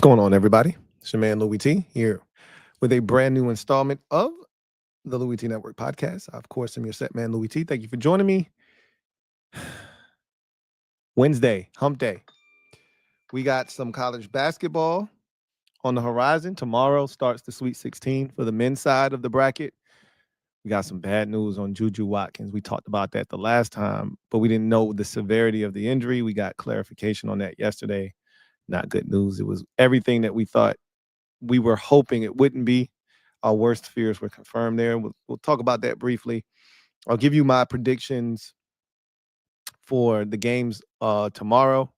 What's going on, everybody? It's your man, Louie T, here with a brand new installment of the Louie T Network podcast. Of course, I'm your set man, Louie T. Thank you for joining me. Wednesday, hump day. We got some college basketball on the horizon. Tomorrow starts the Sweet 16 for the men's side of the bracket. We got some bad news on Juju Watkins. We talked about that the last time, but we didn't know the severity of the injury. We got clarification on that yesterday. Not good news. It was everything that we thought we were hoping it wouldn't be. Our worst fears were confirmed there. We'll talk about that briefly. I'll give you my predictions for the games tomorrow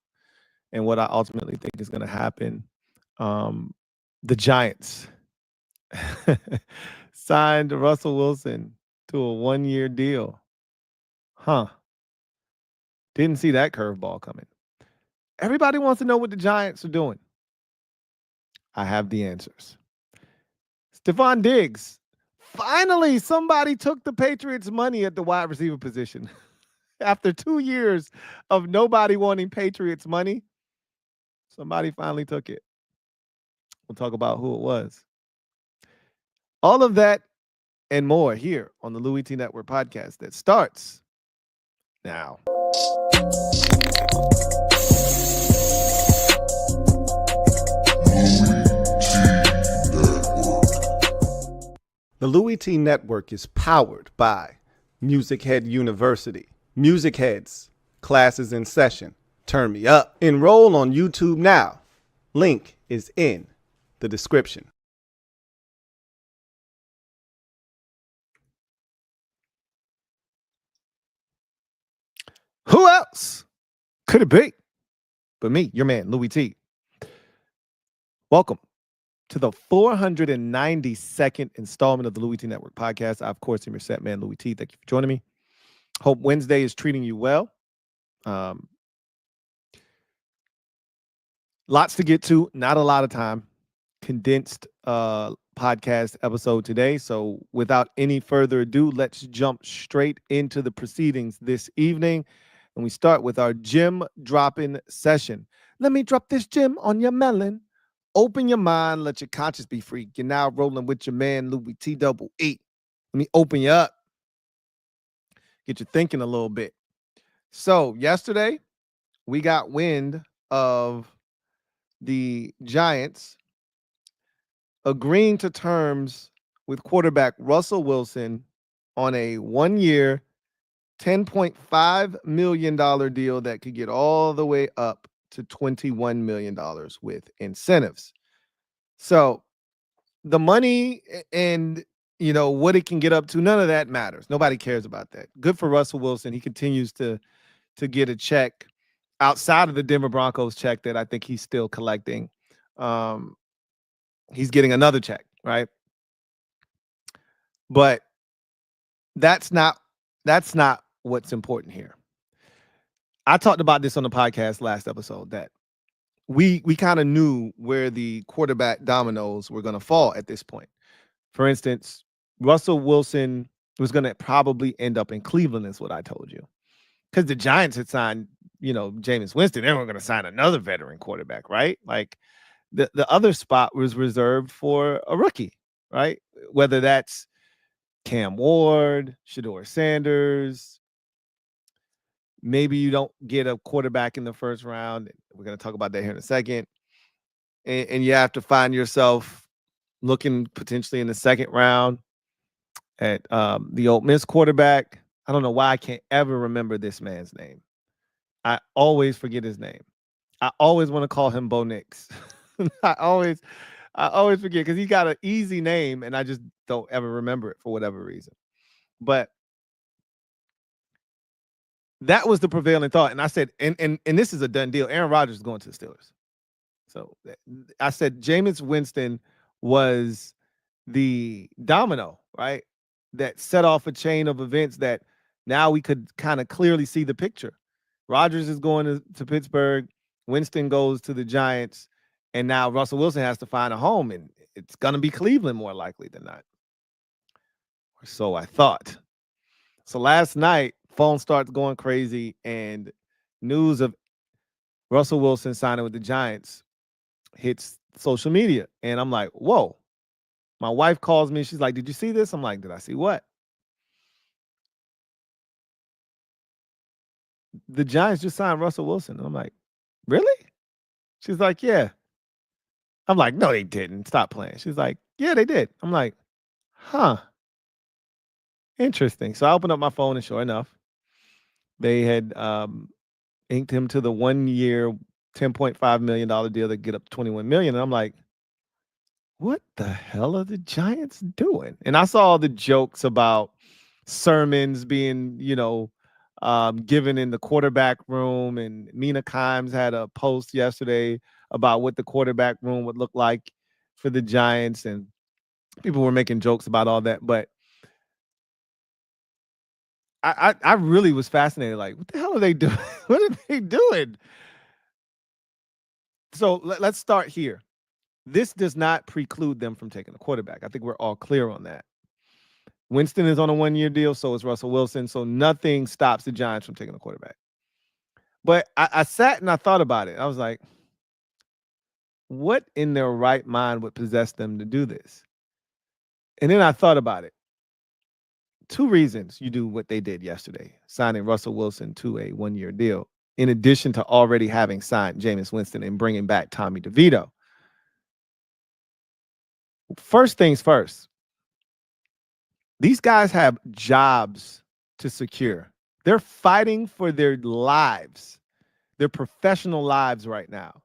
and what I ultimately think is going to happen. The Giants signed Russell Wilson to a 1-year deal. Didn't see that curveball coming. Everybody wants to know what the Giants are doing. I have the answers. Stefan Diggs. Finally, somebody took the Patriots' money at the wide receiver position. After 2 years of nobody wanting Patriots' money, somebody finally took it. We'll talk about who it was. All of that and more here on the Louie T Network podcast that starts now. The Louie T Network is powered by MusicHead University. MusicHeads, classes in session. Turn me up. Enroll on YouTube now. Link is in the description. Who else could it be but me, your man, Louie T? Welcome to the 492nd installment of the Louie T Network podcast. I, of course, am your set man, Louie T. Thank you for joining me. Hope Wednesday is treating you well. Lots to get to, not a lot of time. Condensed podcast episode today. So without any further ado, let's jump straight into the proceedings this evening. And we start with our gem dropping session. Let me drop this gem on your melon. Open your mind, let your conscience be free. You're now rolling with your man, Louie T double E. Let me open you up. Get you thinking a little bit. So yesterday, we got wind of the Giants agreeing to terms with quarterback Russell Wilson on a 1-year, $10.5 million deal that could get all the way up to $21 million with incentives. So the money and, what it can get up to, none of that matters. Nobody cares about that. Good for Russell Wilson. He continues to get a check outside of the Denver Broncos check that I think he's still collecting. He's getting another check, right? But that's not what's important here. I talked about this on the podcast last episode that we kind of knew where the quarterback dominoes were going to fall at this point. For instance, Russell Wilson was going to probably end up in Cleveland, is what I told you. Because the Giants had signed, Jameis Winston. They weren't going to sign another veteran quarterback, right? Like the other spot was reserved for a rookie, right? Whether that's Cam Ward, Shedeur Sanders. Maybe you don't get a quarterback in the first round. We're going to talk about that here in a second. And you have to find yourself looking potentially in the second round at the Ole Miss quarterback. I don't know why I can't ever remember this man's name. I always forget his name. I always want to call him Bo Nix. I always forget because he got an easy name and I just don't ever remember it for whatever reason. But that was the prevailing thought. And I said, and this is a done deal. Aaron Rodgers is going to the Steelers. So I said Jameis Winston was the domino, right? That set off a chain of events that now we could kind of clearly see the picture. Rodgers is going to Pittsburgh. Winston goes to the Giants. And now Russell Wilson has to find a home. And it's going to be Cleveland more likely than not. Or so I thought. So last night, phone starts going crazy. And news of Russell Wilson signing with the Giants hits social media. And I'm like, whoa. My wife calls me. She's like, did you see this? I'm like, did I see what? The Giants just signed Russell Wilson. I'm like, really? She's like, yeah. I'm like, no, they didn't. Stop playing. She's like, yeah, they did. I'm like, huh. Interesting. So I opened up my phone and sure enough, they had inked him to the 1 year, $10.5 million deal that get up to 21 million. And I'm like, what the hell are the Giants doing? And I saw the jokes about sermons being, given in the quarterback room. And Mina Kimes had a post yesterday about what the quarterback room would look like for the Giants. And people were making jokes about all that. But I really was fascinated. Like, what the hell are they doing? What are they doing? So let's start here. This does not preclude them from taking a quarterback. I think we're all clear on that. Winston is on a 1 year deal, so is Russell Wilson. So nothing stops the Giants from taking a quarterback. But I sat and I thought about it. I was like, what in their right mind would possess them to do this? And then I thought about it. 2 reasons you do what they did yesterday, signing Russell Wilson to a 1 year deal, in addition to already having signed Jameis Winston and bringing back Tommy DeVito. First things first, these guys have jobs to secure. They're fighting for their lives, their professional lives right now.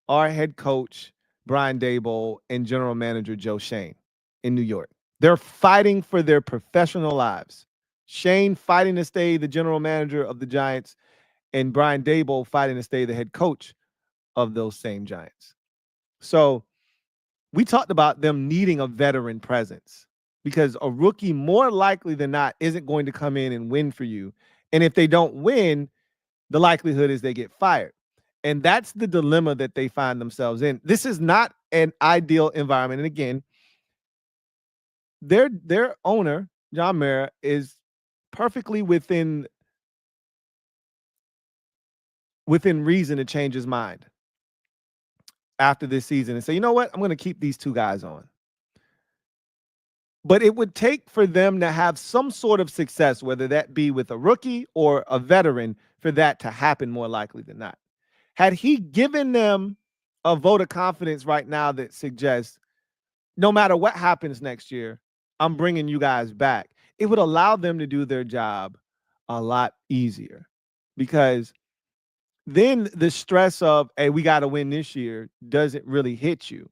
Our head coach, Brian Daboll, and general manager Joe Schoen in New York. They're fighting for their professional lives. Shane fighting to stay the general manager of the Giants, and Brian Daboll fighting to stay the head coach of those same Giants. So we talked about them needing a veteran presence because a rookie more likely than not isn't going to come in and win for you. And if they don't win, the likelihood is they get fired. And that's the dilemma that they find themselves in. This is not an ideal environment. And again, their owner, John Mara, is perfectly within reason to change his mind after this season and say, you know what, I'm going to keep these 2 guys on. But it would take for them to have some sort of success, whether that be with a rookie or a veteran, for that to happen more likely than not. Had he given them a vote of confidence right now that suggests no matter what happens next year, I'm bringing you guys back, it would allow them to do their job a lot easier, because then the stress of, hey, we got to win this year doesn't really hit you.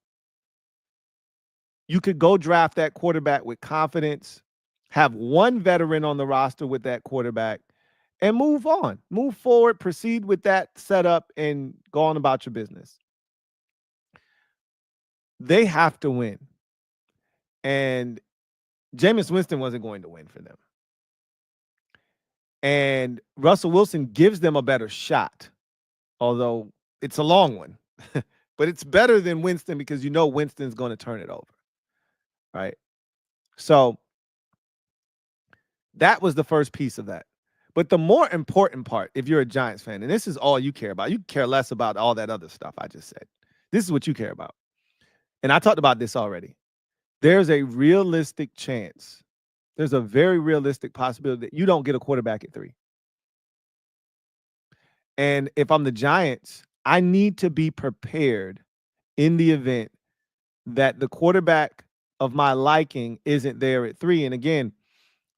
You could go draft that quarterback with confidence, have one veteran on the roster with that quarterback, and move on, move forward, proceed with that setup, and go on about your business. They have to win. And Jameis Winston wasn't going to win for them. And Russell Wilson gives them a better shot, although it's a long one. But it's better than Winston because you know Winston's going to turn it over. Right? So that was the first piece of that. But the more important part, if you're a Giants fan, and this is all you care about, you care less about all that other stuff I just said. This is what you care about. And I talked about this already. There's a realistic chance. There's a very realistic possibility that you don't get a quarterback at 3. And if I'm the Giants, I need to be prepared in the event that the quarterback of my liking isn't there at 3. And again,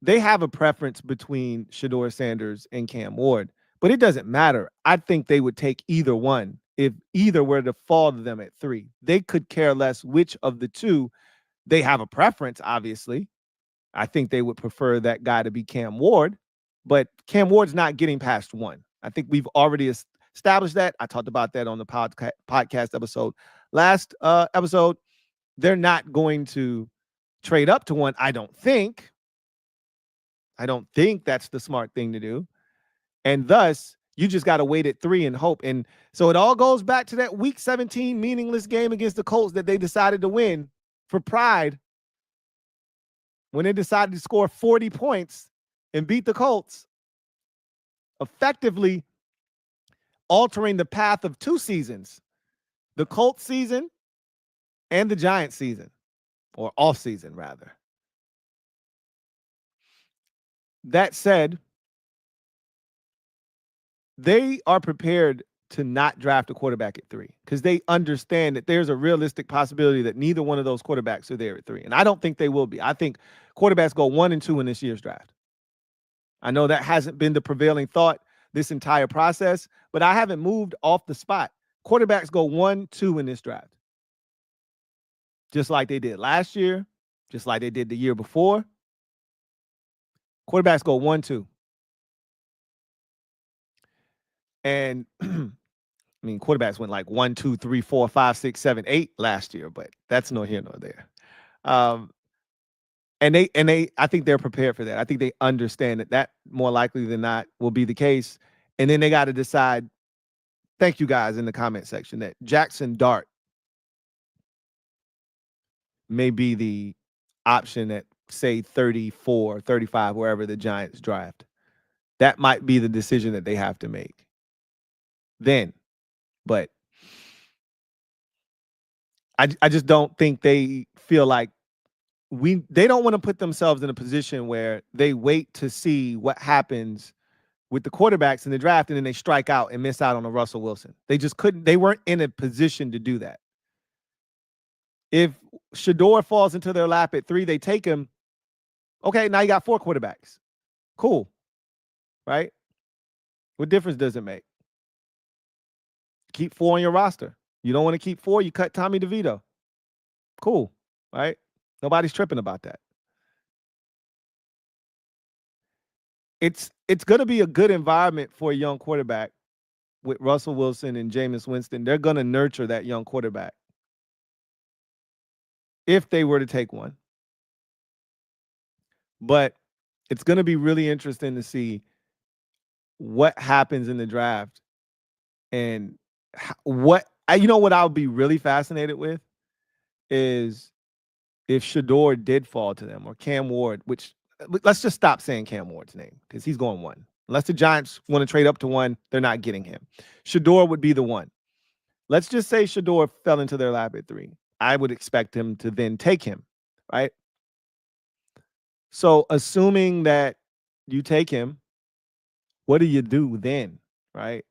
they have a preference between Shedeur Sanders and Cam Ward, but it doesn't matter. I think they would take either one if either were to fall to them at 3. They could care less which of the 2. They have a preference, obviously. I think they would prefer that guy to be Cam Ward, but Cam Ward's not getting past 1. I think we've already established that. I talked about that on the podcast episode. Last episode, they're not going to trade up to 1, I don't think. I don't think that's the smart thing to do. And thus, you just got to wait at 3 and hope. And so it all goes back to that week 17 meaningless game against the Colts that they decided to win for pride, when they decided to score 40 points and beat the Colts, effectively altering the path of 2 seasons. The Colts season and the Giants season, or off season rather. That said, they are prepared to not draft a quarterback at 3 because they understand that there's a realistic possibility that neither one of those quarterbacks are there at 3. And I don't think they will be. I think quarterbacks go 1 and 2 in this year's draft. I know that hasn't been the prevailing thought this entire process, but I haven't moved off the spot. Quarterbacks go 1, 2 in this draft. Just like they did last year, just like they did the year before. Quarterbacks go 1, 2. And I mean, quarterbacks went like 1, 2, 3, 4, 5, 6, 7, 8 last year, but that's no here nor there. And they, I think they're prepared for that. I think they understand that more likely than not will be the case. And then they got to decide. Thank you guys in the comment section that Jackson Dart may be the option at say 34, 35, wherever the Giants draft. That might be the decision that they have to make then. But I just don't think they feel like they don't want to put themselves in a position where they wait to see what happens with the quarterbacks in the draft and then they strike out and miss out on a Russell Wilson. They just couldn't. They weren't in a position to do that. If Shedeur falls into their lap at 3, they take him. Okay, now you got 4 quarterbacks. Cool. Right? What difference does it make? Keep 4 on your roster. You don't want to keep 4, you cut Tommy DeVito. Cool. Right? Nobody's tripping about that. It's going to be a good environment for a young quarterback with Russell Wilson and Jameis Winston. They're going to nurture that young quarterback if they were to take one. But it's going to be really interesting to see what happens in the draft and what I'll be really fascinated with is if Shedeur did fall to them or Cam Ward, which let's just stop saying Cam Ward's name because he's going 1. Unless the Giants want to trade up to 1, they're not getting him. Shedeur would be the 1. Let's just say Shedeur fell into their lap at 3. I would expect him to then take him, right? So assuming that you take him, what do you do then, right?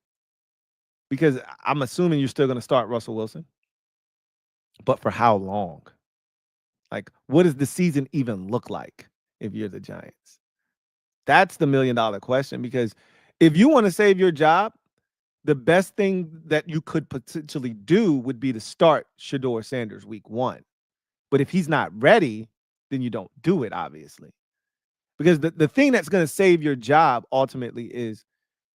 Because I'm assuming you're still going to start Russell Wilson. But for how long? Like, what does the season even look like if you're the Giants? That's the $1 million question, because if you want to save your job, the best thing that you could potentially do would be to start Shedeur Sanders week 1. But if he's not ready, then you don't do it, obviously. Because the thing that's going to save your job ultimately is,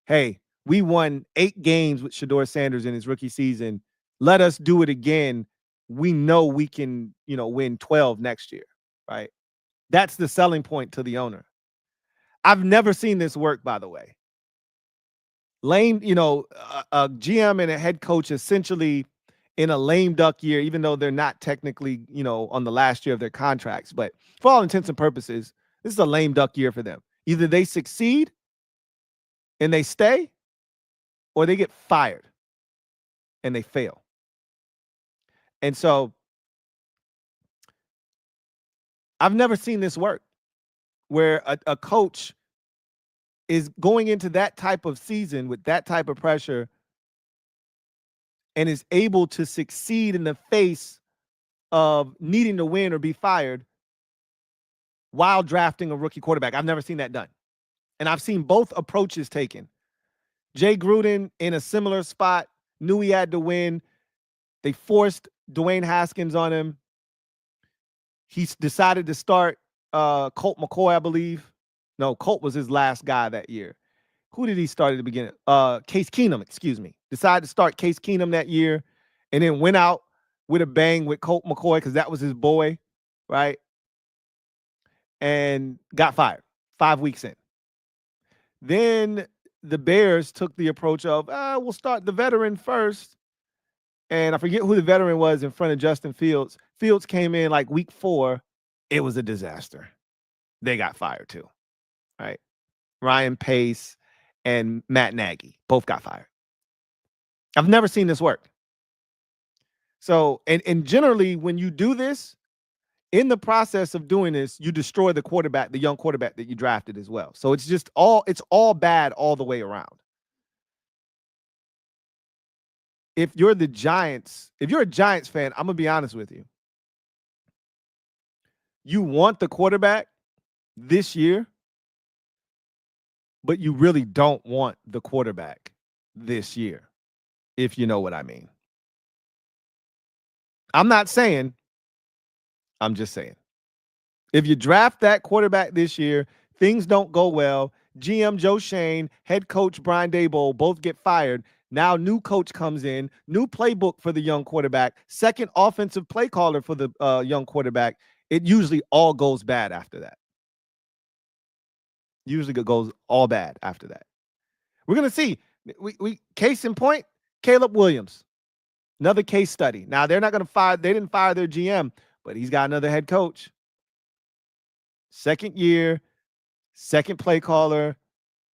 hey, we won 8 games with Shedeur Sanders in his rookie season. Let us do it again. We know we can, win 12 next year, right? That's the selling point to the owner. I've never seen this work, by the way. Lame, a GM and a head coach essentially in a lame duck year, even though they're not technically, on the last year of their contracts. But for all intents and purposes, this is a lame duck year for them. Either they succeed and they stay, or they get fired and they fail. And so I've never seen this work where a coach is going into that type of season with that type of pressure and is able to succeed in the face of needing to win or be fired while drafting a rookie quarterback. I've never seen that done. And I've seen both approaches taken. Jay Gruden in a similar spot, knew he had to win. They forced Dwayne Haskins on him. He's decided to start Colt McCoy, I believe. No, Colt was his last guy that year. Who did he start at the beginning? Case Keenum, excuse me. Decided to start Case Keenum that year and then went out with a bang with Colt McCoy because that was his boy, right? And got fired 5 weeks in. Then the Bears took the approach of, we'll start the veteran first. And I forget who the veteran was in front of Justin Fields. Fields came in like week 4. It was a disaster. They got fired too, right? Ryan Pace and Matt Nagy both got fired. I've never seen this work. So, and generally, when you do this, in the process of doing this, you destroy the quarterback, the young quarterback that you drafted as well. So it's all bad all the way around. If you're the Giants, if you're a Giants fan, I'm gonna be honest with you. You want the quarterback this year, but you really don't want the quarterback this year, if you know what I mean. I'm not saying, I'm just saying. If you draft that quarterback this year, things don't go well. GM Joe Shane, head coach Brian Daboll both get fired. Now new coach comes in, new playbook for the young quarterback, second offensive play caller for the young quarterback. It usually all goes bad after that. Usually it goes all bad after that. We're gonna see. We case in point, Caleb Williams, another case study. Now they're not gonna fire. They didn't fire their GM, but he's got another head coach. Second year, second play caller,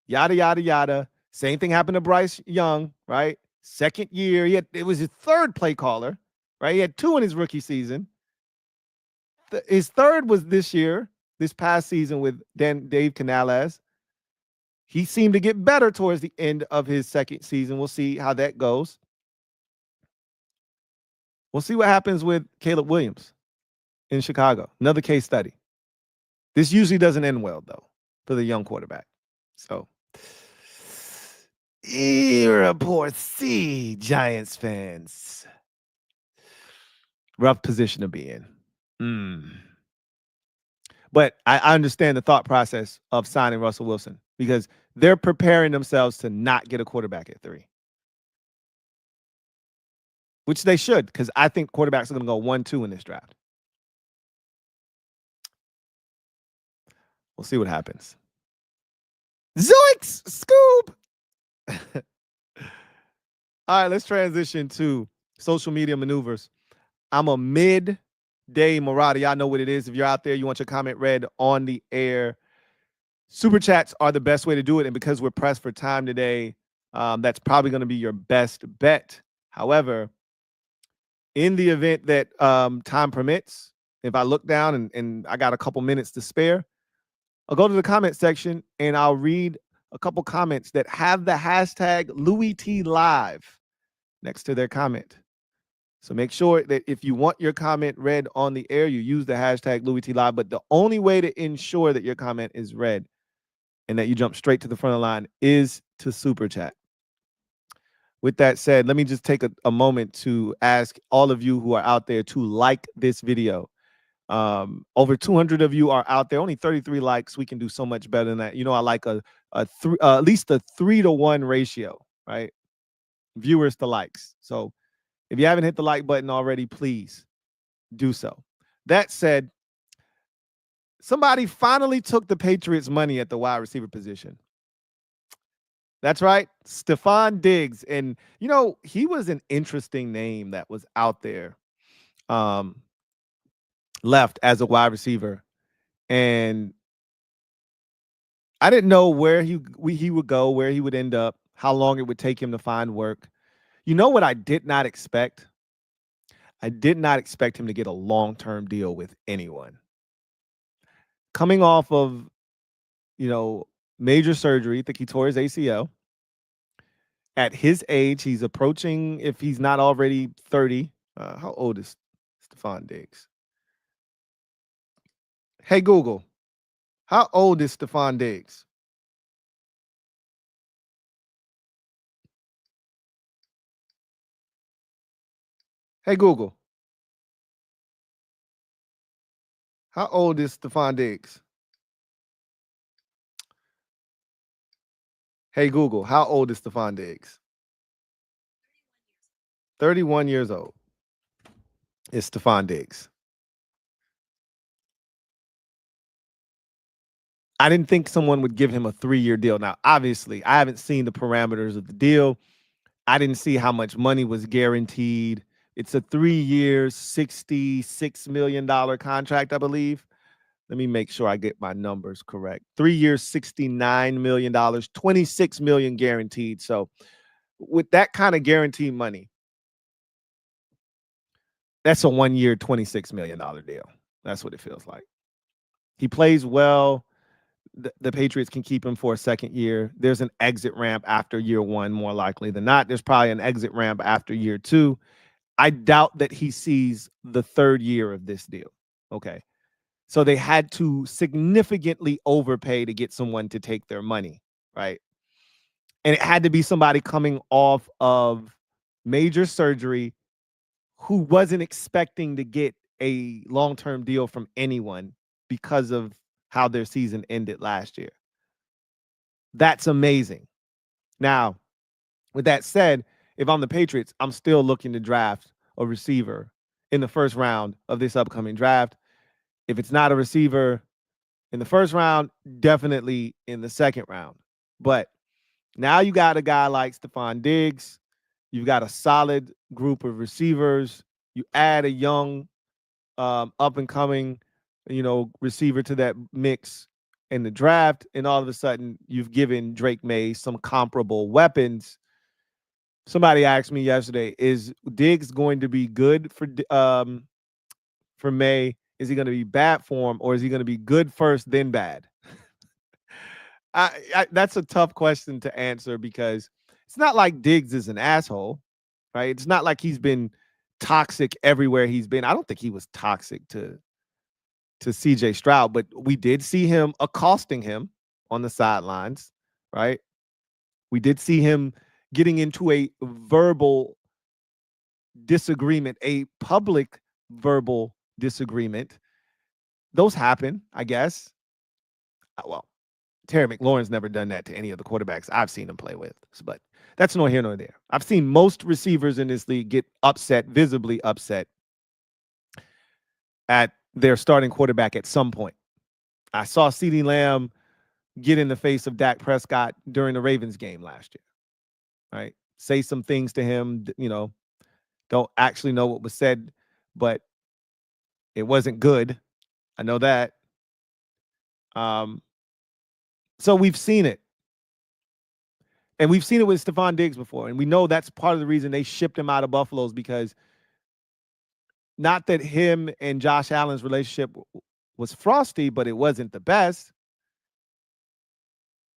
yada, yada, yada. Same thing happened to Bryce Young, right? Second year, it was his third play caller, right? He had 2 in his rookie season. His third was this year, this past season with Dave Canales. He seemed to get better towards the end of his second season. We'll see how that goes. We'll see what happens with Caleb Williams in Chicago. Another case study. This usually doesn't end well, though, for the young quarterback. So, report C, Giants fans. Rough position to be in. But I understand the thought process of signing Russell Wilson because they're preparing themselves to not get a quarterback at 3. Which they should, because I think quarterbacks are going to go 1-2 in this draft. We'll see what happens. Zoinks! Scoop! All right, let's transition to social media maneuvers. I'm a midday marauder. Y'all know what it is. If you're out there, you want your comment read on the air. Super chats are the best way to do it. And because we're pressed for time today, that's probably going to be your best bet. However, in the event that time permits, if I look down and I got a couple minutes to spare, I'll go to the comment section and I'll read a couple comments that have the hashtag LouieTeeLive next to their comment. So make sure that if you want your comment read on the air, you use the hashtag LouieTeeLive. But the only way to ensure that your comment is read and that you jump straight to the front of the line is to super chat. With that said, let me just take a moment to ask all of you who are out there to like this video. Over 200 of you are out there, only 33 likes. We can do so much better than that. You know, I like at least a 3-to-1 ratio, right? Viewers to likes. So if you haven't hit the like button already, please do so. That said, somebody finally took the Patriots' money at the wide receiver position. That's right, Stefan Diggs. And, you know, he was an interesting name that was out there left as a wide receiver. And I didn't know where he would go, where he would end up, how long it would take him to find work. You know what I did not expect? I did not expect him to get a long-term deal with anyone. Coming off of, you know, major surgery, I think he tore his ACL. At his age, he's approaching, if he's not already 30. How old is Stefan Diggs? Hey, Google, how old is Stefan Diggs? Hey, Google, how old is Stefan Diggs? Hey, Google, how old is Stefan Diggs? 31 years old is Stefan Diggs. I didn't think someone would give him a 3-year deal. Now, obviously, I haven't seen the parameters of the deal. I didn't see how much money was guaranteed. It's a 3-year, $66 million contract, I believe. Let me make sure I get my numbers correct. 3 years, $69 million, $26 million guaranteed. So with that kind of guaranteed money, that's a 1 year, $26 million deal. That's what it feels like. He plays well. The Patriots can keep him for a second year. There's an exit ramp after year one, more likely than not. There's probably an exit ramp after year two. I doubt that he sees the third year of this deal. Okay. So they had to significantly overpay to get someone to take their money, right? And it had to be somebody coming off of major surgery who wasn't expecting to get a long-term deal from anyone because of how their season ended last year. That's amazing. Now, with that said, if I'm the Patriots, I'm still looking to draft a receiver in the first round of this upcoming draft. If it's not a receiver in the first round, definitely in the second round. But now you got a guy like Stefan Diggs. You've got a solid group of receivers. You add a young, up and coming, receiver to that mix in the draft, and all of a sudden you've given Drake May some comparable weapons. Somebody asked me yesterday, is Diggs going to be good for May? Is he going to be bad for him, or is he going to be good first, then bad? That's a tough question to answer because it's not like Diggs is an asshole, right? It's not like he's been toxic everywhere he's been. I don't think he was toxic to CJ Stroud, but we did see him accosting him on the sidelines, right? We did see him getting into a verbal disagreement, a public verbal disagreement. Those happen, I guess. Well, Terry McLaurin's never done that to any of the quarterbacks I've seen him play with, but that's nor here nor there. I've seen most receivers in this league get upset, visibly upset, at their starting quarterback at some point. I saw CeeDee Lamb get in the face of Dak Prescott during the Ravens game last year, right? Say some things to him, don't actually know what was said, but it wasn't good. I know that. So we've seen it. And we've seen it with Stefan Diggs before. And we know that's part of the reason they shipped him out of Buffalo's, because not that him and Josh Allen's relationship was frosty, but it wasn't the best.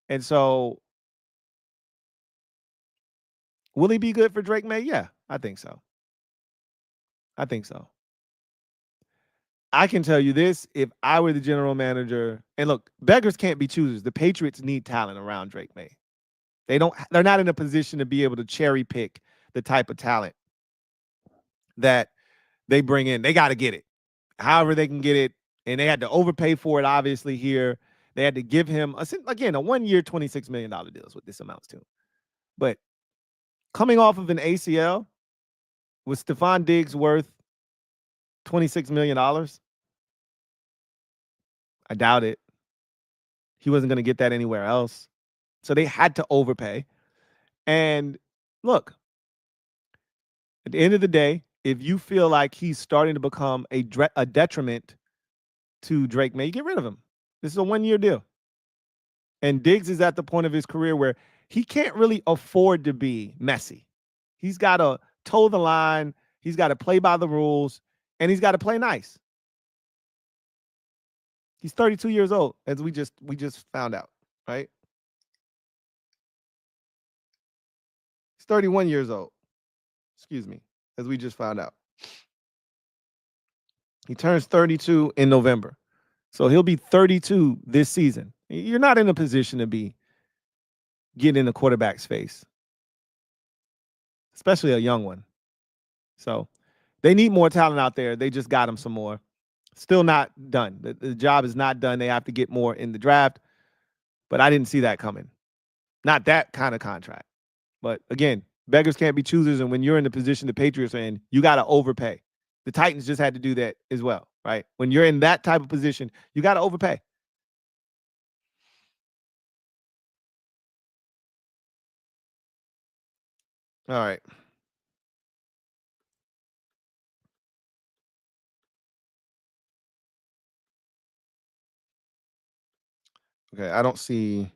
And so will he be good for Drake May? Yeah, I think so. I think so. I can tell you this, if I were the general manager, and look, beggars can't be choosers. The Patriots need talent around Drake May. They're not in a position to be able to cherry pick the type of talent that they bring in. They got to get it. However they can get it. And they had to overpay for it, obviously, here. They had to give him, again, a 1 year, $26 million deal is what this amounts to. But coming off of an ACL, was Stefan Diggs worth $26 million? I doubt it. He wasn't going to get that anywhere else. So they had to overpay. And look, at the end of the day, if you feel like he's starting to become a detriment to Drake May, get rid of him. This is a 1 year deal. And Diggs is at the point of his career where he can't really afford to be messy. He's got to toe the line. He's got to play by the rules, and he's got to play nice. He's 32 years old, as we just found out, right? He's 31 years old. Excuse me, as we just found out. He turns 32 in November. So he'll be 32 this season. You're not in a position to be getting in the quarterback's face, especially a young one. So they need more talent out there. They just got him some more. Still not done. The job is not done. They have to get more in the draft. But I didn't see that coming. Not that kind of contract. But again, beggars can't be choosers. And when you're in the position the Patriots are in, you got to overpay. The Titans just had to do that as well, right? When you're in that type of position, you got to overpay. All right. Okay, I don't see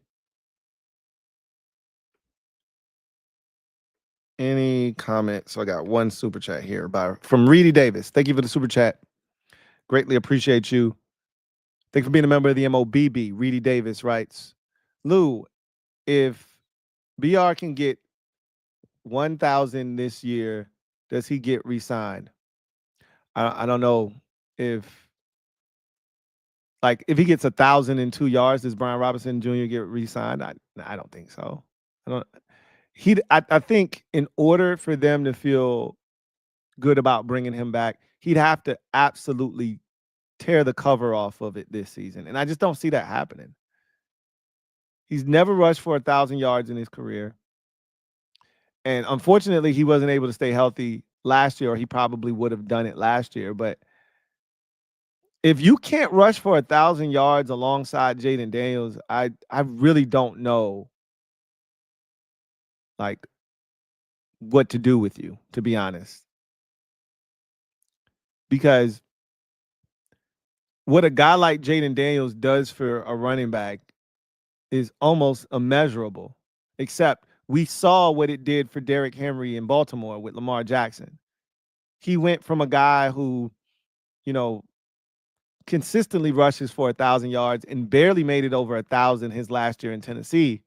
Any comments? So I got one super chat here from Reedy Davis. Thank you for the super chat. Greatly appreciate you. Thank you for being a member of the MOBB. Reedy Davis writes, Lou, if BR can get 1,000 this year, does he get re-signed? I don't know if he gets 1,002 yards, does Brian Robinson Jr. get re-signed? I don't think so. I think in order for them to feel good about bringing him back, he'd have to absolutely tear the cover off of it this season, and I just don't see that happening. He's never rushed for 1,000 yards in his career, and unfortunately, he wasn't able to stay healthy last year, or he probably would have done it last year. But if you can't rush for 1,000 yards alongside Jaden Daniels, I really don't know like what to do with you, to be honest. Because what a guy like Jaden Daniels does for a running back is almost immeasurable, except we saw what it did for Derrick Henry in Baltimore with Lamar Jackson. He went from a guy who, consistently rushes for 1,000 yards and barely made it over 1,000 his last year in Tennessee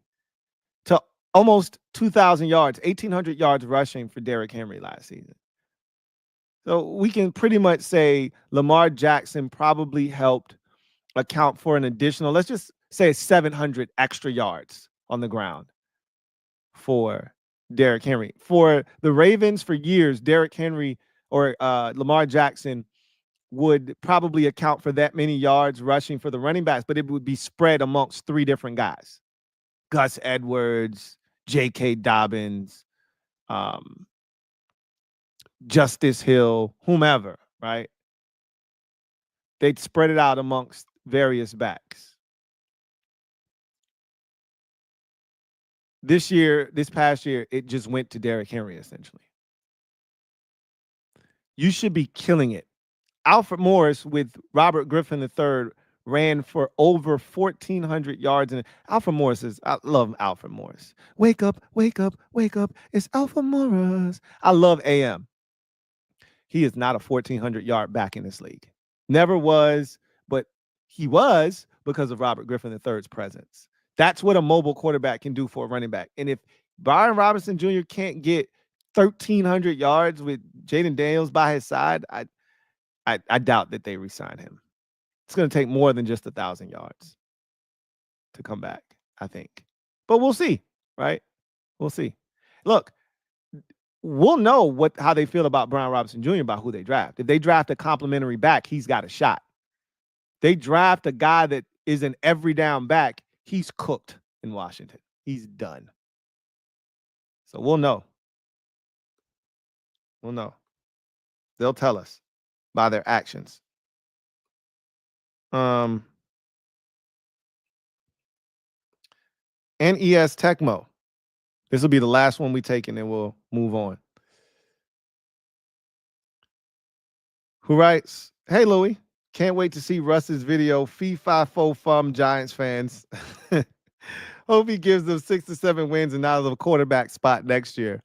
to almost 2,000 yards, 1,800 yards rushing for Derrick Henry last season. So we can pretty much say Lamar Jackson probably helped account for an additional, let's just say 700 extra yards on the ground for Derrick Henry. For the Ravens for years, Derrick Henry or Lamar Jackson would probably account for that many yards rushing for the running backs, but it would be spread amongst three different guys: Gus Edwards, J.K. Dobbins, Justice Hill, whomever, right? They'd spread it out amongst various backs. This past year, it just went to Derrick Henry, essentially. You should be killing it. Alfred Morris with Robert Griffin III ran for over 1,400 yards. And Alfred Morris I love Alfred Morris. Wake up, wake up, wake up. It's Alfred Morris. I love AM. He is not a 1,400 yard back in this league. Never was, but he was because of Robert Griffin III's presence. That's what a mobile quarterback can do for a running back. And if Brian Robinson Jr. can't get 1,300 yards with Jaden Daniels by his side, I doubt that they re-sign him. It's going to take more than just 1,000 yards to come back, I think. But we'll see, right? We'll see. Look, we'll know how they feel about Brian Robinson Jr. about who they draft. If they draft a complimentary back, he's got a shot. They draft a guy that is an every down back, he's cooked in Washington. He's done. So we'll know. We'll know. They'll tell us by their actions. NES Tecmo. This will be the last one we take, and then we'll move on. Who writes, "Hey, Louie, can't wait to see Russ's video. Fee, fi, fo, fum, Giants fans. Hope he gives them 6 to 7 wins and out of the quarterback spot next year."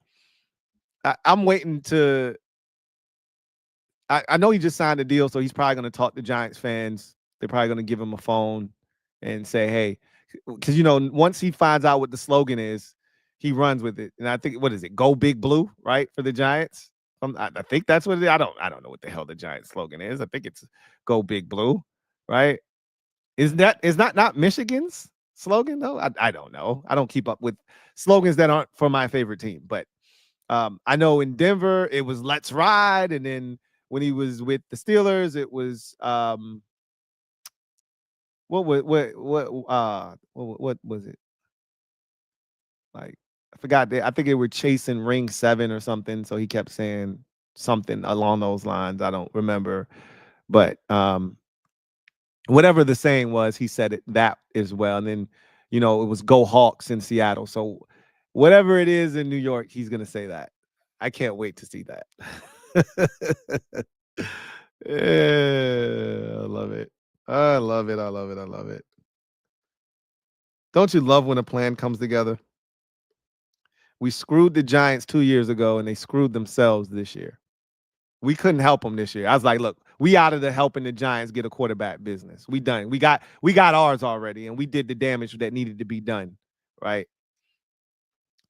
I'm waiting to. I know he just signed a deal, so he's probably going to talk to Giants fans. They're probably going to give him a phone and say, "Hey," because once he finds out what the slogan is, he runs with it. And I think, what is it? Go Big Blue, right, for the Giants. I think that's what it is. I don't know what the hell the Giants slogan is. I think it's Go Big Blue, right? Is not Michigan's slogan though? I don't know. I don't keep up with slogans that aren't for my favorite team, but I know in Denver it was "Let's Ride," and then when he was with the Steelers, it was what was it? Like, I forgot. I think they were chasing Ring 7 or something, so he kept saying something along those lines. I don't remember, but whatever the saying was, he said it that as well. And then it was "Go Hawks" in Seattle. So whatever it is in New York, he's gonna say that. I can't wait to see that. Yeah, I love it. I love it. I love it. I love it. Don't you love when a plan comes together? We screwed the Giants 2 years ago, and they screwed themselves this year. We couldn't help them this year. I was like, look, we out of the helping the Giants get a quarterback business. We done. We got ours already, and we did the damage that needed to be done, right?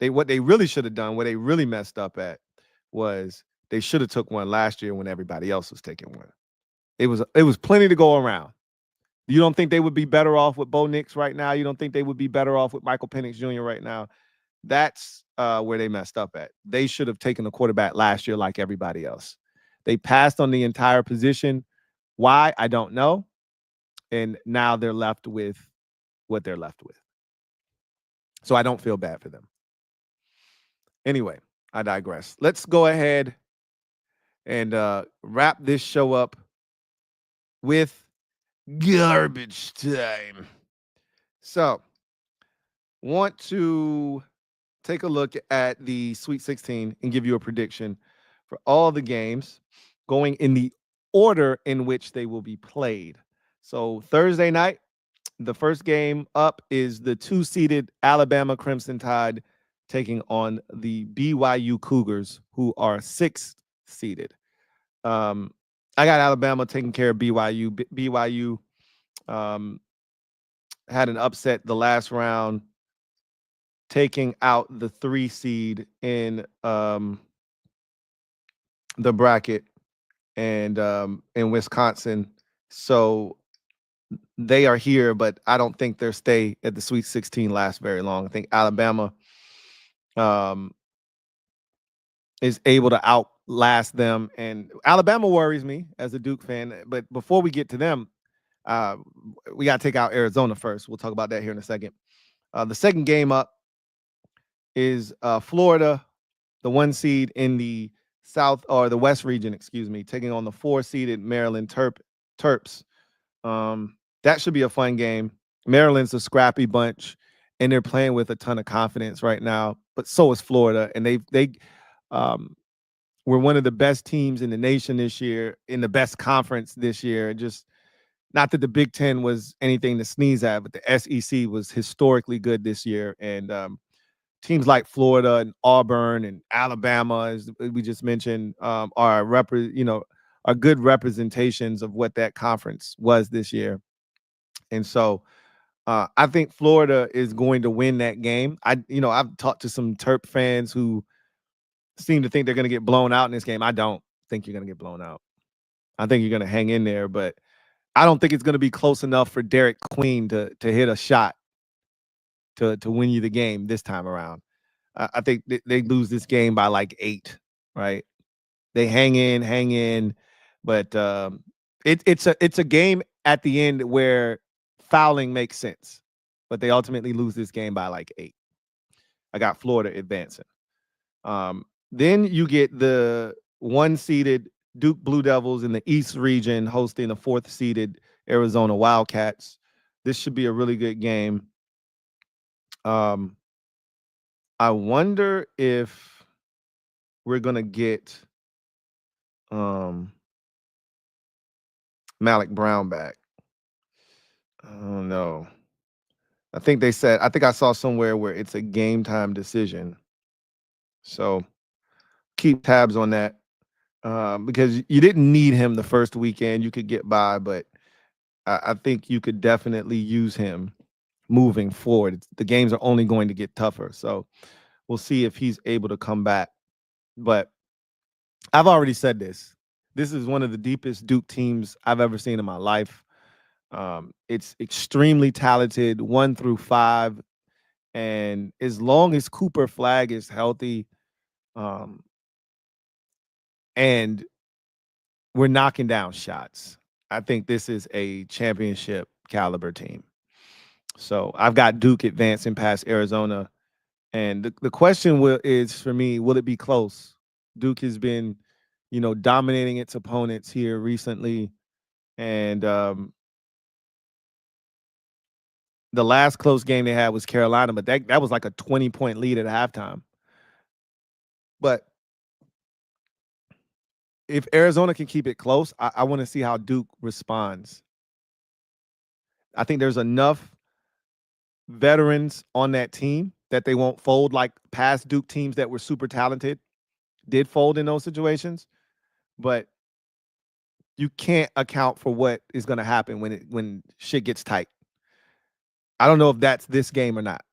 What they really should have done, what they really messed up at, was they should have took one last year when everybody else was taking one. It was plenty to go around. You don't think they would be better off with Bo Nix right now? You don't think they would be better off with Michael Penix Jr. right now? That's where they messed up at. They should have taken a quarterback last year like everybody else. They passed on the entire position. Why? I don't know. And now they're left with what they're left with. So I don't feel bad for them. Anyway, I digress. Let's go ahead and wrap this show up with garbage time. So, want to take a look at the Sweet 16 and give you a prediction for all the games going in the order in which they will be played. So, Thursday night, the first game up is the 2-seeded Alabama Crimson Tide taking on the BYU Cougars, who are 6th seeded. I got Alabama taking care of BYU. BYU had an upset the last round, taking out the 3 seed in the bracket and in Wisconsin. So they are here, but I don't think their stay at the Sweet 16 lasts very long. I think Alabama is able to outlast them, and Alabama worries me as a Duke fan. But before we get to them, we got to take out Arizona first. We'll talk about that here in a second. The second game up is Florida, the 1 seed in the South or the West region, excuse me, taking on the 4-seeded Maryland Terps. That should be a fun game. Maryland's a scrappy bunch, and they're playing with a ton of confidence right now. But so is Florida, and they were one of the best teams in the nation this year, in the best conference this year. Just not that the Big Ten was anything to sneeze at, but the SEC was historically good this year. And teams like Florida and Auburn and Alabama, as we just mentioned, are good representations of what that conference was this year. And so I think Florida is going to win that game. I've talked to some Terp fans who seem to think they're going to get blown out in this game. I don't think you're going to get blown out. I think you're going to hang in there, but I don't think it's going to be close enough for Derek Queen to hit a shot to win you the game this time around. I think they lose this game by like 8, right? They hang in, but it's a game at the end where fouling makes sense, but they ultimately lose this game by like 8. I got Florida advancing. Then you get the 1-seeded Duke Blue Devils in the East region hosting the 4th-seeded Arizona Wildcats. This should be a really good game. I wonder if we're going to get Malik Brown back. I don't know. I think I saw somewhere where it's a game time decision. So keep tabs on that because you didn't need him the first weekend. You could get by, but I think you could definitely use him moving forward. The games are only going to get tougher. So we'll see if he's able to come back. But I've already said this. This is one of the deepest Duke teams I've ever seen in my life. It's extremely talented, 1 through 5. And as long as Cooper Flagg is healthy, and we're knocking down shots, I think this is a championship caliber team. So I've got Duke advancing past Arizona. And the question is for me, will it be close? Duke has been, dominating its opponents here recently. And the last close game they had was Carolina, but that was like a 20-point lead at halftime. But if Arizona can keep it close, I want to see how Duke responds. I think there's enough veterans on that team that they won't fold like past Duke teams that were super talented did fold in those situations. But you can't account for what is going to happen when shit gets tight. I don't know if that's this game or not.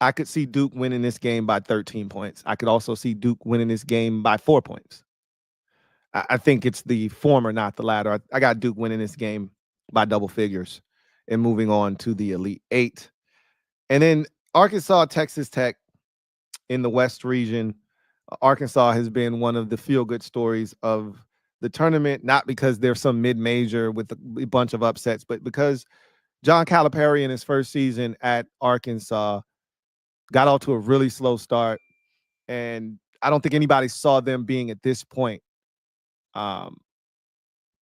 I could see Duke winning this game by 13 points. I could also see Duke winning this game by 4 points. I think it's the former, not the latter. I got Duke winning this game by double figures and moving on to the Elite Eight. And then Arkansas, Texas Tech in the West region. Arkansas has been one of the feel-good stories of the tournament, not because they're some mid-major with a bunch of upsets, but because John Calipari in his first season at Arkansas got off to a really slow start. And I don't think anybody saw them being at this point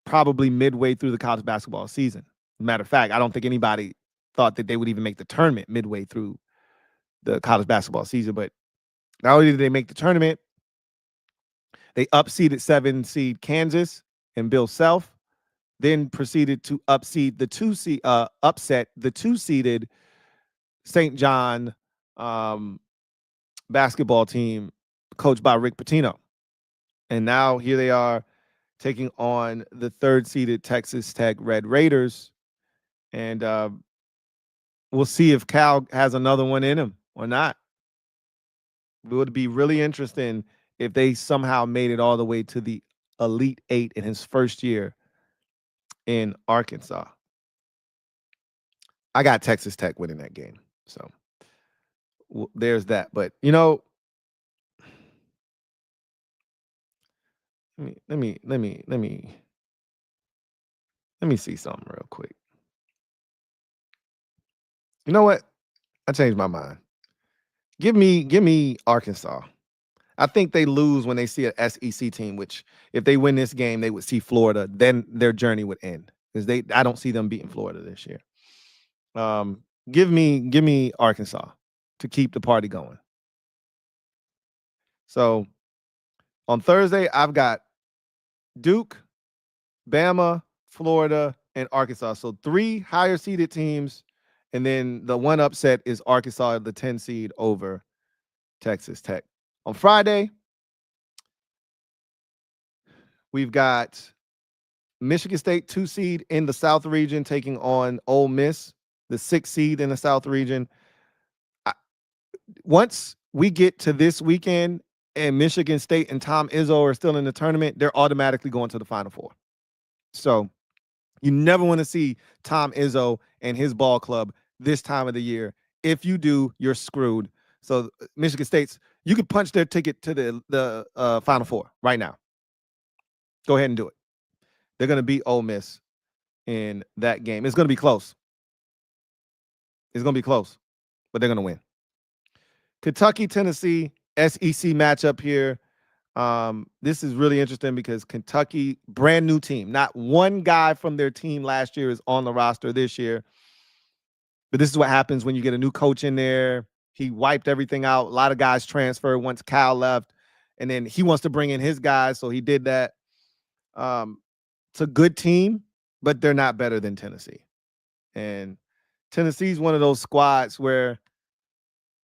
probably midway through the college basketball season. Matter of fact, I don't think anybody thought that they would even make the tournament midway through the college basketball season. But not only did they make the tournament, they upseeded 7-seed Kansas and Bill Self, then proceeded to upset the 2-seeded St. John basketball team coached by Rick Pitino. And now here they are taking on the 3rd-seeded Texas Tech Red Raiders. And we'll see if Cal has another one in him or not. It would be really interesting if they somehow made it all the way to the Elite Eight in his first year in Arkansas. I got Texas Tech winning that game. So there's that. But, you know, let me see something real quick. You know what? I changed my mind. Give me Arkansas. I think they lose when they see an SEC team, which if they win this game, they would see Florida. Then their journey would end because I don't see them beating Florida this year. Give me Arkansas to keep the party going. So on Thursday, I've got Duke, Bama, Florida, and Arkansas. So 3 higher seeded teams. And then the one upset is Arkansas, the 10 seed over Texas Tech. On Friday, we've got Michigan State, 2 seed in the South region, taking on Ole Miss, the 6 seed in the South region. Once we get to this weekend and Michigan State and Tom Izzo are still in the tournament, they're automatically going to the Final Four. So you never want to see Tom Izzo and his ball club this time of the year. If you do, you're screwed. So Michigan State's, you could punch their ticket to the Final Four right now. Go ahead and do it. They're going to beat Ole Miss in that game. It's going to be close. It's going to be close, but they're going to win. Kentucky, Tennessee, SEC matchup here. This is really interesting because Kentucky, brand new team. Not one guy from their team last year is on the roster this year. But this is what happens when you get a new coach in there. He wiped everything out. A lot of guys transferred once Cal left. And then he wants to bring in his guys, so he did that. It's a good team, but they're not better than Tennessee. And Tennessee's one of those squads where,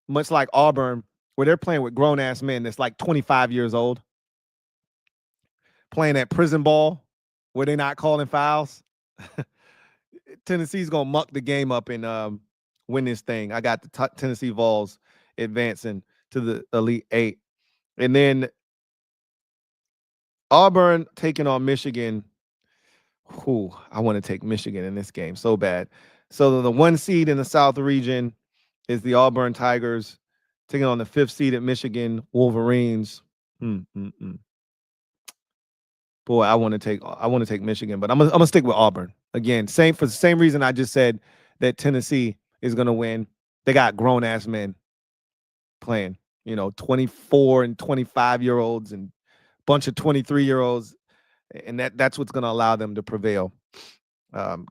much like Auburn, where they're playing with grown-ass men that's like 25 years old, playing at prison ball where they're not calling fouls. Tennessee's going to muck the game up and win this thing. I got the Tennessee Vols advancing to the Elite Eight. And then Auburn taking on Michigan. I want to take Michigan in this game so bad. So the 1 seed in the South region is the Auburn Tigers taking on the 5th seed at Michigan Wolverines. Boy, I want to take Michigan, but I'm gonna stick with Auburn again. For the same reason I just said that Tennessee is gonna win. They got grown ass men playing, 24 and 25-year-olds and a bunch of 23-year-olds, and that's what's gonna allow them to prevail.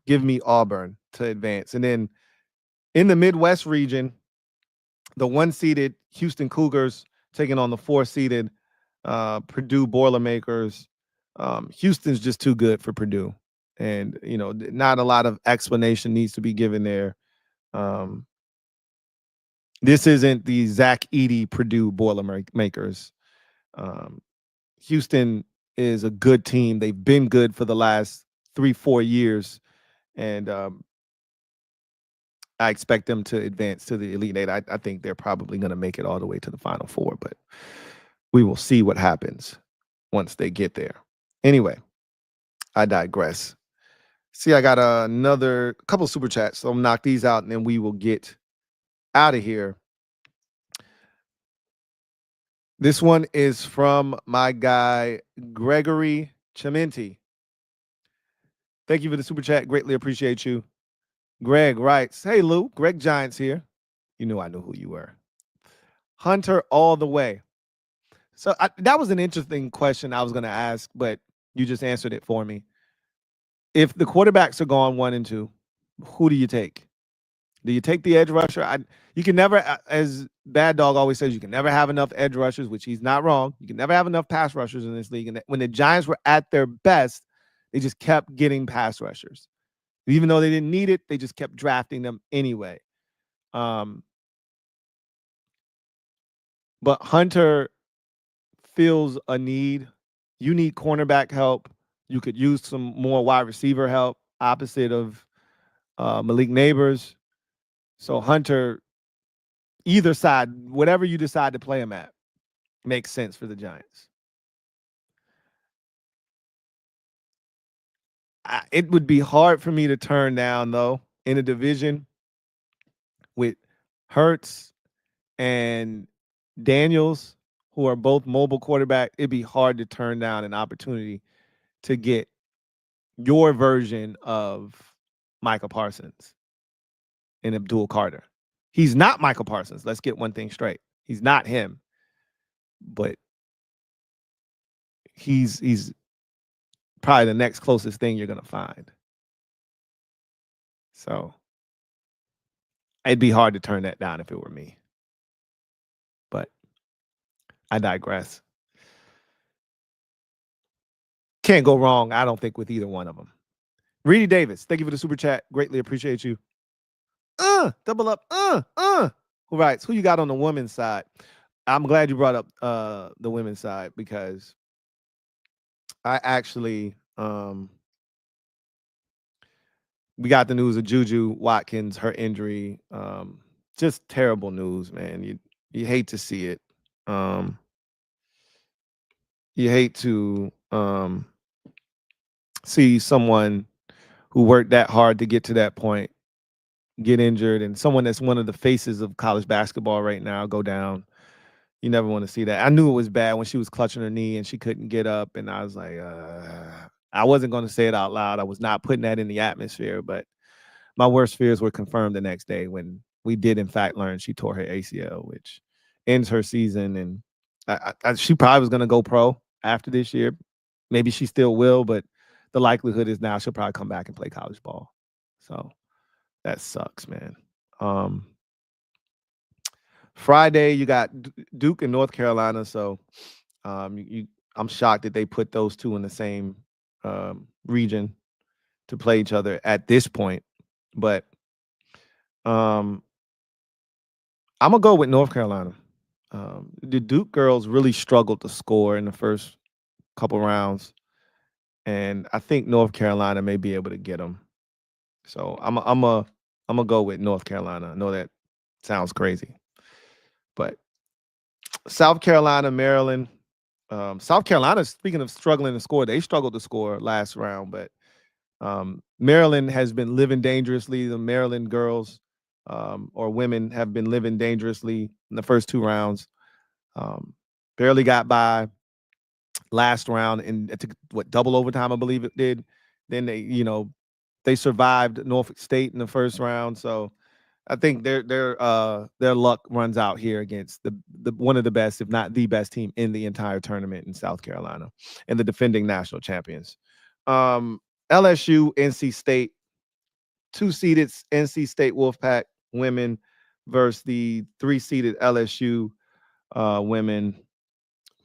Give me Auburn to advance, and then in the Midwest region, the 1-seeded Houston Cougars taking on the 4-seeded Purdue Boilermakers. Houston's just too good for Purdue. And, not a lot of explanation needs to be given there. This isn't the Zach Edey Purdue Boilermakers. Um, Houston is a good team. They've been good for the last 3-4 years, and I expect them to advance to the Elite Eight. I think they're probably going to make it all the way to the Final Four, but we will see what happens once they get there. Anyway, I digress. See, I got another couple super chats, so I'll knock these out, and then we will get out of here. This one is from my guy, Gregory Chimenti. Thank you for the super chat. Greatly appreciate you. Greg writes, hey, Lou, Greg Giants here. You knew I knew who you were. Hunter all the way. So that was an interesting question I was going to ask, but you just answered it for me. If the quarterbacks are gone 1 and 2, who do you take? Do you take the edge rusher? You can never, as Bad Dog always says, you can never have enough edge rushers, which he's not wrong. You can never have enough pass rushers in this league. And when the Giants were at their best, they just kept getting pass rushers. Even though they didn't need it, they just kept drafting them anyway. But Hunter feels a need. You need cornerback help. You could use some more wide receiver help, opposite of Malik Neighbors. So Hunter, either side, whatever you decide to play him at, makes sense for the Giants. It would be hard for me to turn down, though, in a division with Hurts and Daniels, who are both mobile quarterback. It'd be hard to turn down an opportunity to get your version of Michael Parsons and Abdul Carter. He's not Michael Parsons. Let's get one thing straight. He's not him, but he's probably the next closest thing you're going to find. So it'd be hard to turn that down if it were me. But I digress. Can't go wrong, I don't think, with either one of them. Reedy Davis, thank you for the super chat. Greatly appreciate you. Double up. Who writes? Who you got on the women's side? I'm glad you brought up the women's side, because I actually we got the news of Juju Watkins, her injury. Just terrible news, man. You hate to see it. You hate to see someone who worked that hard to get to that point get injured, and someone that's one of the faces of college basketball right now go down. You never want to see that. I knew it was bad when she was clutching her knee and she couldn't get up, and I was like, I wasn't going to say it out loud. I was not putting that in the atmosphere, but my worst fears were confirmed the next day when we did, in fact, learn she tore her ACL, which ends her season. And she probably was going to go pro after this year. Maybe she still will, but the likelihood is now she'll probably come back and play college ball. So that sucks, man. Friday, you got Duke and North Carolina. So I'm shocked that they put those two in the same region to play each other at this point. But I'm going to go with North Carolina. The Duke girls really struggled to score in the first couple rounds, and I think North Carolina may be able to get them. So I'm gonna go with North Carolina. I know that sounds crazy, but South Carolina, Maryland. South Carolina, speaking of struggling to score, they struggled to score last round, but Maryland has been living dangerously. The Maryland girls or women have been living dangerously in the first 2 rounds. Barely got by last round, and it took double overtime, I believe it did. Then they survived Norfolk State in the first round. So I think their luck runs out here against the one of the best, if not the best team in the entire tournament in South Carolina, and the defending national champions. LSU, NC State, 2-seeded NC State Wolfpack women versus the 3-seeded LSU women.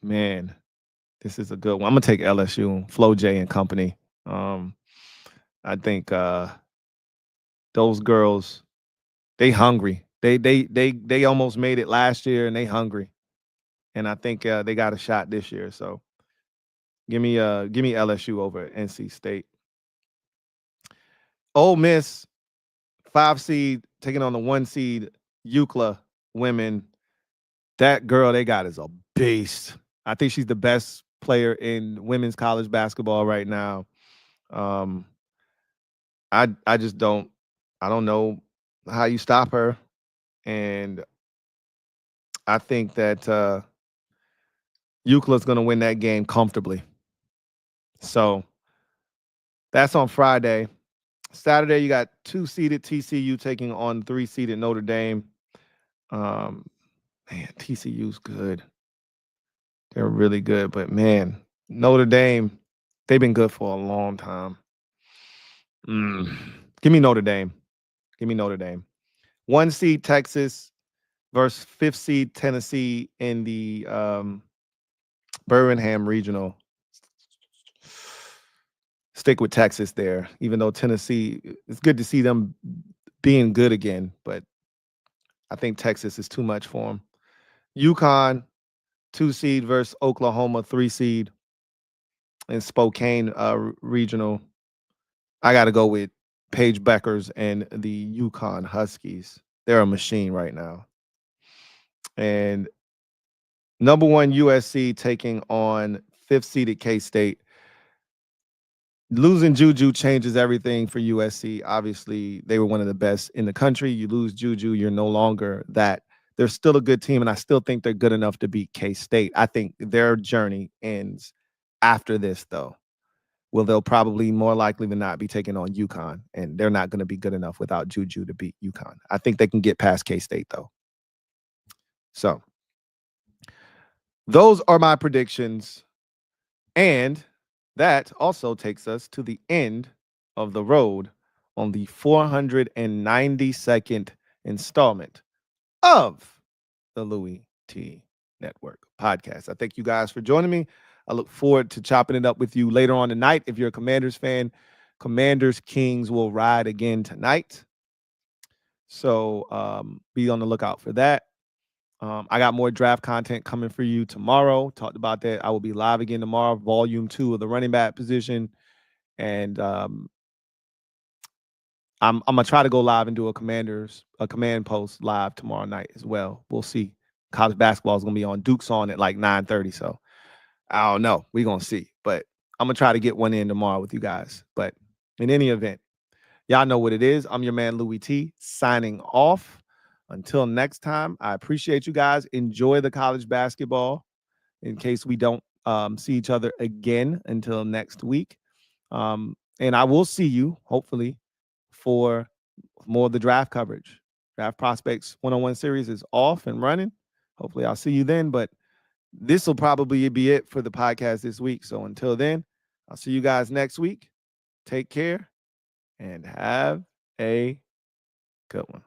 Man, this is a good one. I'm gonna take LSU, Flo J and company. I think those girls, they hungry. They almost made it last year, and they hungry. And I think they got a shot this year. So give me LSU over at NC State. Ole Miss, 5 seed, taking on the 1 seed UCLA women. That girl they got is a beast. I think she's the best player in women's college basketball right now. I just don't know how you stop her, and I think that UCLA's going to win that game comfortably. So that's on Friday. Saturday, you got 2-seeded TCU taking on 3-seeded Notre Dame. Man, TCU's good. They're really good, but man, Notre Dame, they've been good for a long time. Give me Notre Dame. Give me Notre Dame. 1 seed Texas versus 5th seed Tennessee in the Birmingham Regional. Stick with Texas there, even though Tennessee, it's good to see them being good again, but I think Texas is too much for them. UConn, 2 seed versus Oklahoma, 3 seed in Spokane Regional. I got to go with Paige Beckers and the UConn Huskies. They're a machine right now. And number 1 USC taking on 5th seeded K-State. Losing Juju changes everything for USC. Obviously, they were one of the best in the country. You lose Juju, you're no longer that. They're still a good team, and I still think they're good enough to beat K-State. I think their journey ends after this, though. Well, they'll probably more likely than not be taking on UConn, and they're not going to be good enough without Juju to beat UConn. I think they can get past K-State, though. So those are my predictions, and that also takes us to the end of the road on the 492nd installment of the Louie T Network podcast. I thank you guys for joining me. I look forward to chopping it up with you later on tonight. If you're a Commanders fan, Commanders Kings will ride again tonight. So be on the lookout for that. I got more draft content coming for you tomorrow. Talked about that. I will be live again tomorrow, volume 2 of the running back position. And I'm gonna try to go live and do a command post live tomorrow night as well. We'll see. College basketball is gonna be on. Duke's on at like 9:30. So I don't know. We're gonna see. But I'm gonna try to get one in tomorrow with you guys. But in any event, y'all know what it is. I'm your man Louie T, signing off. Until next time, I appreciate you guys. Enjoy the college basketball in case we don't see each other again until next week. And I will see you, hopefully, for more of the draft coverage. Draft Prospects one-on-one series is off and running. Hopefully, I'll see you then. But this will probably be it for the podcast this week. So until then, I'll see you guys next week. Take care and have a good one.